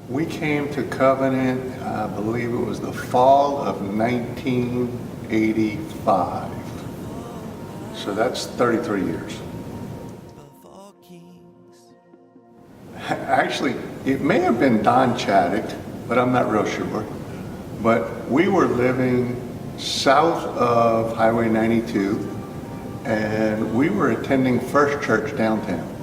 We came to Covenant, I believe it was the fall of 1985. So that's 33 years. Actually, it may have been Don Chaddick, but I'm not real sure. But we were living south of Highway 92, and we were attending First Church downtown.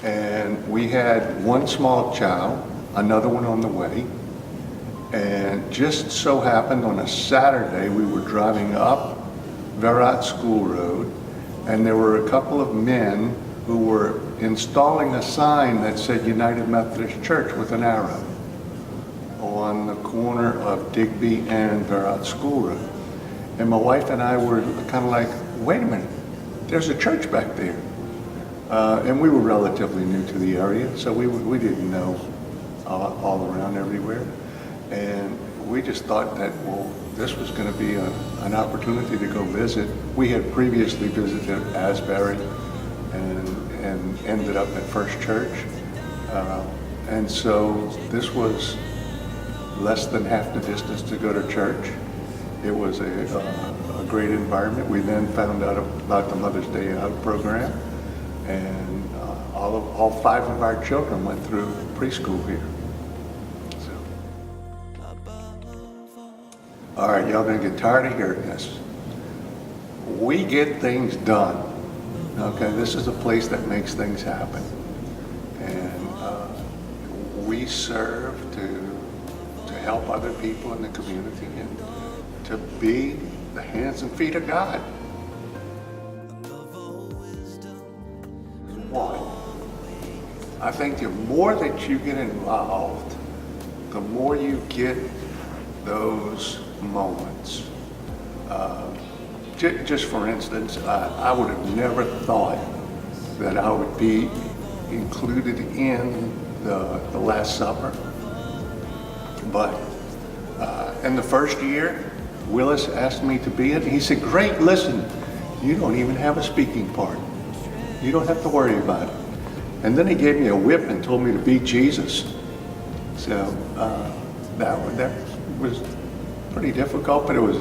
And we had one small child, another one on the way, and just so happened on a Saturday we were driving up Verrat School Road, and there were a couple of men who were installing a sign that said United Methodist Church with an arrow on the corner of Digby and Verrat School Road. And my wife and I were kind of like, wait a minute, there's a church back there. And we were relatively new to the area, so we didn't know all around everywhere. And we just thought that, well, this was going to be an opportunity to go visit. We had previously visited Asbury and ended up at First Church. And so this was less than half the distance to go to church. It was a great environment. We then found out about the Mother's Day Out program. And all 5 of our children went through preschool here. So. All right, y'all gonna get tired of hearing this. We get things done. Okay, this is a place that makes things happen. And we serve to help other people in the community and to be the hands and feet of God. One, I think the more that you get involved, the more you get those moments. Just for instance, I would have never thought that I would be included in the Last Supper. But in the first year, Willis asked me to be it. He said, great, listen, you don't even have a speaking part. You don't have to worry about it. And then he gave me a whip and told me to beat Jesus. So that was pretty difficult, but it was,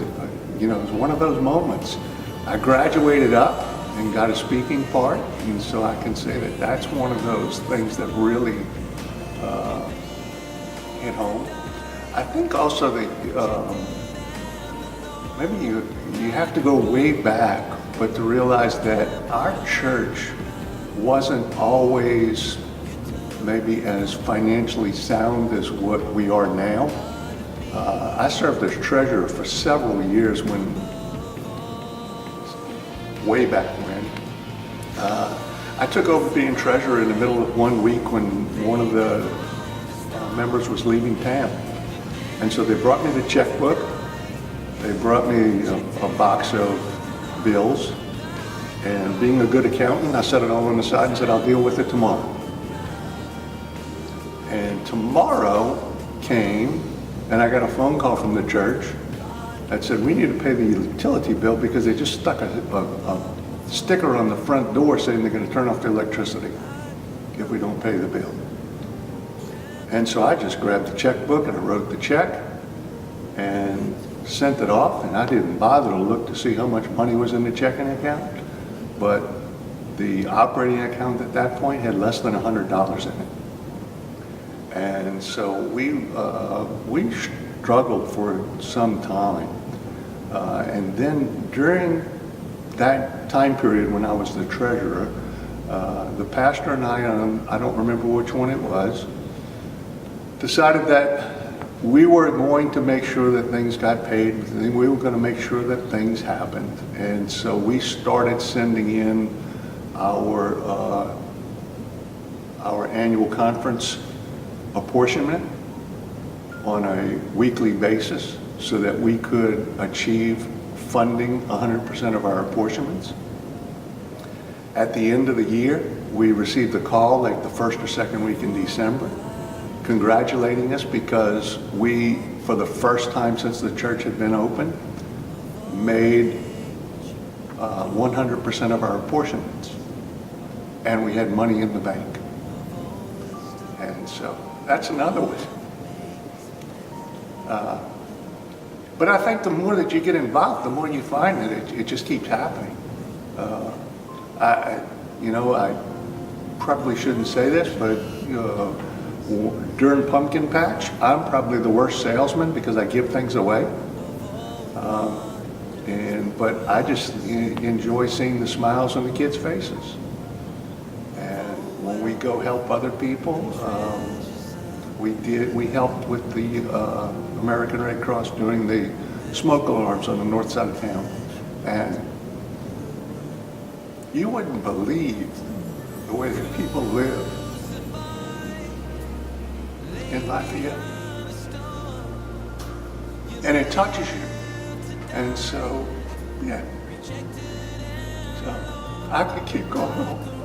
it was one of those moments. I graduated up and got a speaking part, and so I can say that that's one of those things that really hit home. I think also that maybe you have to go way back, but to realize that our church wasn't always maybe as financially sound as what we are now. I served as treasurer for several years way back when. I took over being treasurer in the middle of one week when one of the members was leaving town. And so they brought me the checkbook, they brought me a box of bills, and being a good accountant, I set it all on the side and said, I'll deal with it tomorrow. And tomorrow came, and I got a phone call from the church that said, we need to pay the utility bill because they just stuck a sticker on the front door saying they're going to turn off the electricity if we don't pay the bill. And so I just grabbed the checkbook and I wrote the check and sent it off, and I didn't bother to look to see how much money was in the checking account, but the operating account at that point had less than $100 in it. And so we struggled for some time. And then during that time period when I was the treasurer, the pastor and I don't remember which one it was, decided that we were going to make sure that things got paid, and we were going to make sure that things happened. And so we started sending in our annual conference apportionment on a weekly basis so that we could achieve funding 100% of our apportionments. At the end of the year, we received a call like the first or second week in December congratulating us because we, for the first time since the church had been open, made 100% of our apportionments, and we had money in the bank. And so That's another one. But I think the more that you get involved, the more you find that it just keeps happening. I probably shouldn't say this, but during Pumpkin Patch, I'm probably the worst salesman because I give things away. But I just enjoy seeing the smiles on the kids' faces. And when we go help other people, we helped with the American Red Cross doing the smoke alarms on the north side of town. And you wouldn't believe the way that people live in Lafayette. And it touches you. And so, yeah. So I could keep going on.